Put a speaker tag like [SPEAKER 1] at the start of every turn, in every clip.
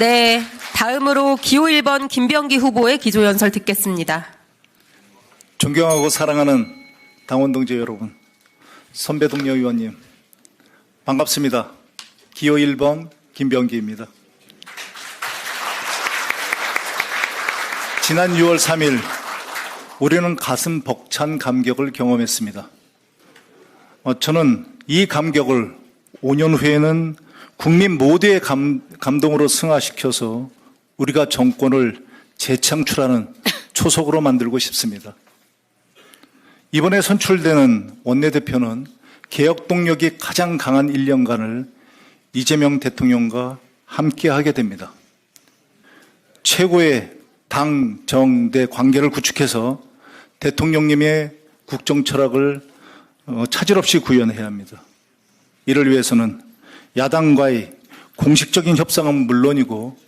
[SPEAKER 1] 네, 다음으로 기호 1번 김병기 후보의 기조연설 듣겠습니다.
[SPEAKER 2] 존경하고 사랑하는 당원 동지 여러분, 선배 동료 의원님, 반갑습니다. 기호 1번 김병기입니다. 지난 6월 3일 우리는 가슴 벅찬 감격을 경험했습니다. 저는 이 감격을 5년 후에는 국민 모두의 감동으로 승화시켜서 우리가 정권을 재창출하는 초석으로 만들고 싶습니다. 이번에 선출되는 원내대표는 개혁 동력이 가장 강한 1년간을 이재명 대통령과 함께하게 됩니다. 최고의 당, 정, 대 관계를 구축해서 대통령님의 국정 철학을 차질 없이 구현해야 합니다. 이를 위해서는 야당과의 공식적인 협상은 물론이고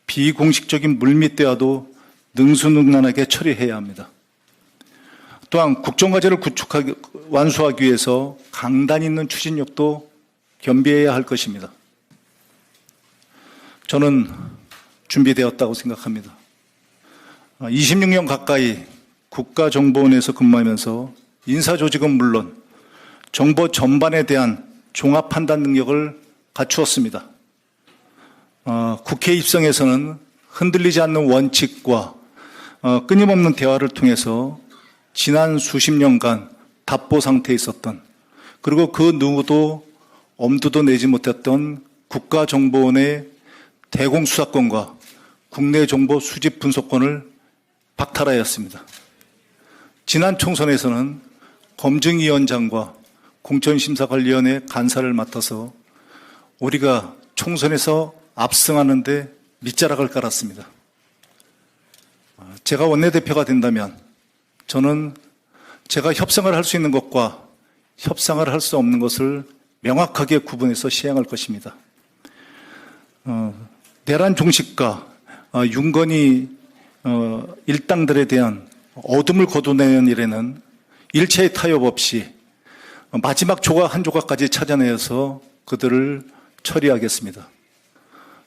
[SPEAKER 2] 비공식적인 물밑 대화도 능수능란하게 처리해야 합니다. 또한 국정과제를 완수하기 위해서 강단 있는 추진력도 겸비해야 할 것입니다. 저는 준비되었다고 생각합니다. 26년 가까이 국가정보원에서 근무하면서 인사조직은 물론 정보 전반에 대한 종합 판단 능력을 갖추었습니다. 국회 입성에서는 흔들리지 않는 원칙과 끊임없는 대화를 통해서 지난 수십 년간 답보 상태에 있었던, 그리고 그 누구도 엄두도 내지 못했던 국가정보원의 대공수사권과 국내 정보 수집 분석권을 박탈하였습니다. 지난 총선에서는 검증위원장과 공천심사관리위원회 간사를 맡아서 우리가 총선에서 압승하는데 밑자락을 깔았습니다. 제가 원내대표가 된다면 저는 제가 협상을 할 수 있는 것과 협상을 할 수 없는 것을 명확하게 구분해서 시행할 것입니다. 내란 종식과 윤건희 일당들에 대한 어둠을 거둬내는 일에는 일체의 타협 없이 마지막 조각 한 조각까지 찾아내서 그들을 처리하겠습니다.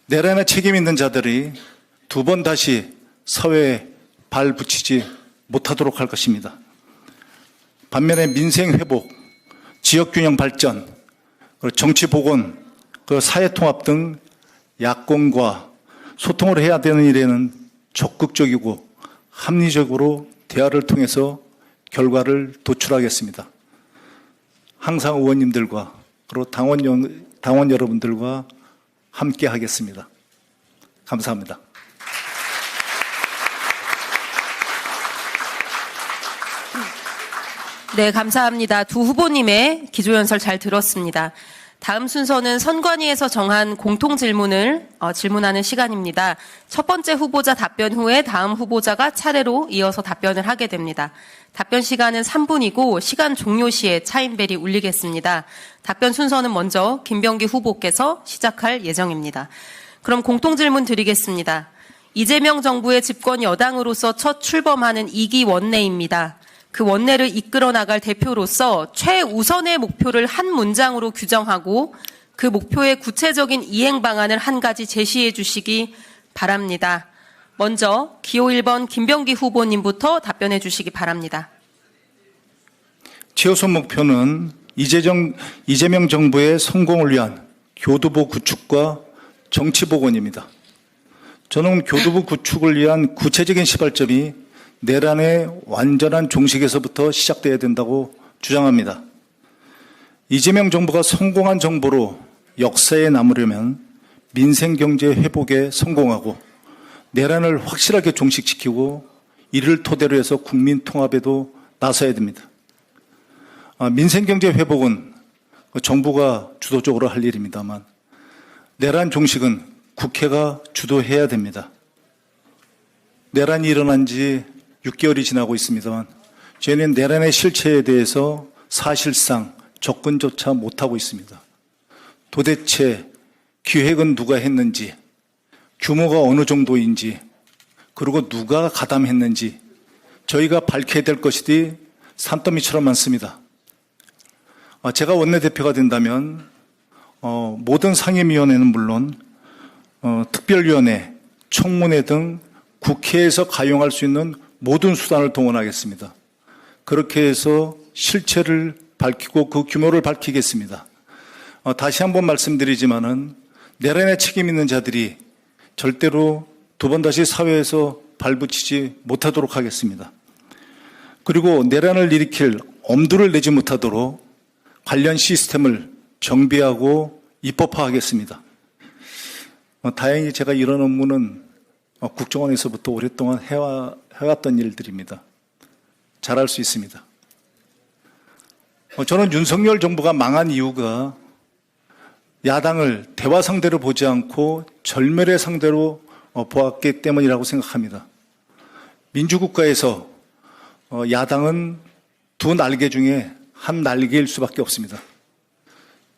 [SPEAKER 2] 내란에 책임 있는 자들이 두 번 다시 사회에 발 붙이지 못하도록 할 것입니다. 반면에 민생 회복, 지역균형 발전, 정치 복원, 사회 통합 등 야권과 소통을 해야 되는 일에는 적극적이고 합리적으로 대화를 통해서 결과를 도출하겠습니다. 항상 의원님들과 그리고 당원 여러분들과 함께 하겠습니다. 감사합니다.
[SPEAKER 1] 네, 감사합니다. 두 후보님의 기조연설 잘 들었습니다. 다음 순서는 선관위에서 정한 공통질문을 질문하는 시간입니다. 첫 번째 후보자 답변 후에 다음 후보자가 차례로 이어서 답변을 하게 됩니다. 답변 시간은 3분이고 시간 종료 시에 차임벨이 울리겠습니다. 답변 순서는 먼저 김병기 후보께서 시작할 예정입니다. 그럼 공통질문 드리겠습니다. 이재명 정부의 집권 여당으로서 첫 출범하는 2기 원내입니다. 그 원내를 이끌어 나갈 대표로서 최우선의 목표를 한 문장으로 규정하고 그 목표의 구체적인 이행 방안을 한 가지 제시해 주시기 바랍니다. 먼저 기호 1번 김병기 후보님부터 답변해 주시기 바랍니다.
[SPEAKER 2] 최우선 목표는 이재명 정부의 성공을 위한 교두보 구축과 정치 복원입니다. 저는 교두보 구축을 위한 구체적인 시발점이 내란의 완전한 종식에서부터 시작돼야 된다고 주장합니다. 이재명 정부가 성공한 정부로 역사에 남으려면 민생경제 회복에 성공하고 내란을 확실하게 종식시키고 이를 토대로 해서 국민 통합에도 나서야 됩니다. 민생경제 회복은 정부가 주도적으로 할 일입니다만 내란 종식은 국회가 주도해야 됩니다. 내란이 일어난 지 6개월이 지나고 있습니다만 저희는 내란의 실체에 대해서 사실상 접근조차 못하고 있습니다. 도대체 기획은 누가 했는지, 규모가 어느 정도인지, 그리고 누가 가담했는지 저희가 밝혀야 될 것이 산더미처럼 많습니다. 제가 원내대표가 된다면 모든 상임위원회는 물론 특별위원회, 청문회 등 국회에서 가용할 수 있는 모든 수단을 동원하겠습니다. 그렇게 해서 실체를 밝히고 그 규모를 밝히겠습니다. 다시 한번 말씀드리지만은 내란에 책임 있는 자들이 절대로 두 번 다시 사회에서 발붙이지 못하도록 하겠습니다. 그리고 내란을 일으킬 엄두를 내지 못하도록 관련 시스템을 정비하고 입법화하겠습니다. 다행히 제가 이런 업무는 국정원에서부터 오랫동안 해왔던 일들입니다. 잘할 수 있습니다. 저는 윤석열 정부가 망한 이유가 야당을 대화 상대로 보지 않고 절멸의 상대로 보았기 때문이라고 생각합니다. 민주국가에서 야당은 두 날개 중에 한 날개일 수밖에 없습니다.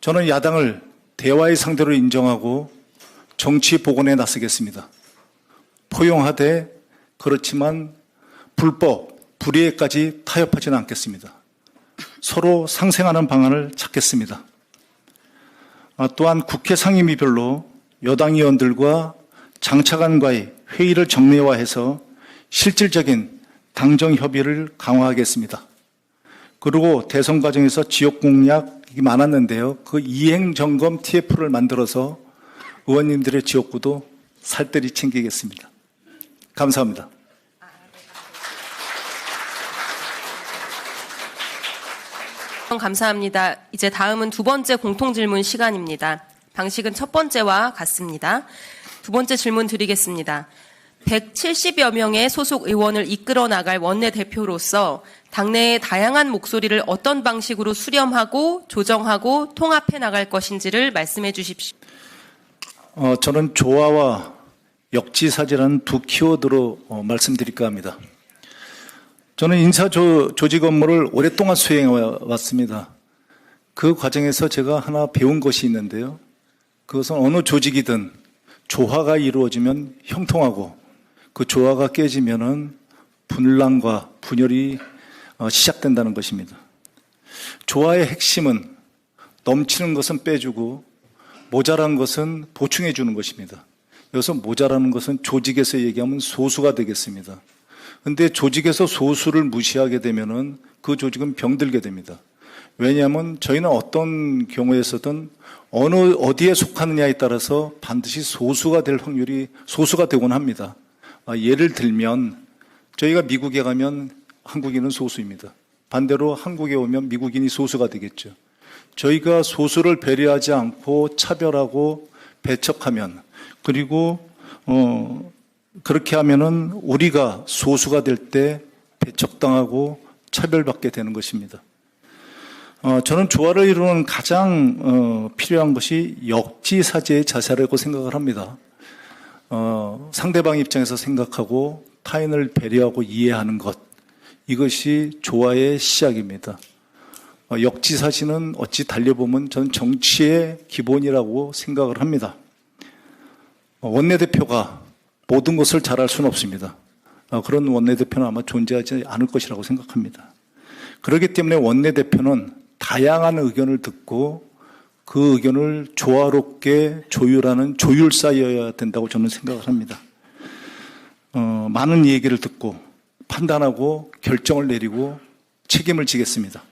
[SPEAKER 2] 저는 야당을 대화의 상대로 인정하고 정치 복원에 나서겠습니다. 포용하되 그렇지만 불법, 불의에까지 타협하지는 않겠습니다. 서로 상생하는 방안을 찾겠습니다. 또한 국회 상임위별로 여당 의원들과 장차관과의 회의를 정례화해서 실질적인 당정 협의를 강화하겠습니다. 그리고 대선 과정에서 지역 공약이 많았는데요. 그 이행 점검 TF를 만들어서 의원님들의 지역구도 살뜰히 챙기겠습니다. 감사합니다.
[SPEAKER 1] 감사합니다. 이제 다음은 두 번째 공통질문 시간입니다. 방식은 첫 번째와 같습니다. 두 번째 질문 드리겠습니다. 170여 명의 소속 의원을 이끌어 나갈 원내대표로서 당내의 다양한 목소리를 어떤 방식으로 수렴하고 조정하고 통합해 나갈 것인지를 말씀해 주십시오.
[SPEAKER 2] 저는 조화와 역지사지라는 두 키워드로 말씀드릴까 합니다. 저는 인사 조직 업무를 오랫동안 수행해 왔습니다. 그 과정에서 제가 하나 배운 것이 있는데요. 그것은 어느 조직이든 조화가 이루어지면 형통하고 그 조화가 깨지면은 분란과 분열이 시작된다는 것입니다. 조화의 핵심은 넘치는 것은 빼주고 모자란 것은 보충해 주는 것입니다. 여기서 모자라는 것은 조직에서 얘기하면 소수가 되겠습니다. 그런데 조직에서 소수를 무시하게 되면은 그 조직은 병들게 됩니다. 왜냐하면 저희는 어떤 경우에서든 어디에 속하느냐에 따라서 반드시 소수가 될 확률이 소수가 되곤 합니다. 예를 들면 저희가 미국에 가면 한국인은 소수입니다. 반대로 한국에 오면 미국인이 소수가 되겠죠. 저희가 소수를 배려하지 않고 차별하고 배척하면 그리고 그렇게 하면은 우리가 소수가 될 때 배척당하고 차별받게 되는 것입니다. 저는 조화를 이루는 가장 필요한 것이 역지사지의 자세라고 생각을 합니다. 상대방 입장에서 생각하고 타인을 배려하고 이해하는 것, 이것이 조화의 시작입니다. 역지사지는 어찌 달려보면 저는 정치의 기본이라고 생각을 합니다. 원내대표가 모든 것을 잘할 수는 없습니다. 그런 원내대표는 아마 존재하지 않을 것이라고 생각합니다. 그렇기 때문에 원내대표는 다양한 의견을 듣고 그 의견을 조화롭게 조율하는 조율사여야 된다고 저는 생각을 합니다. 많은 얘기를 듣고 판단하고 결정을 내리고 책임을 지겠습니다.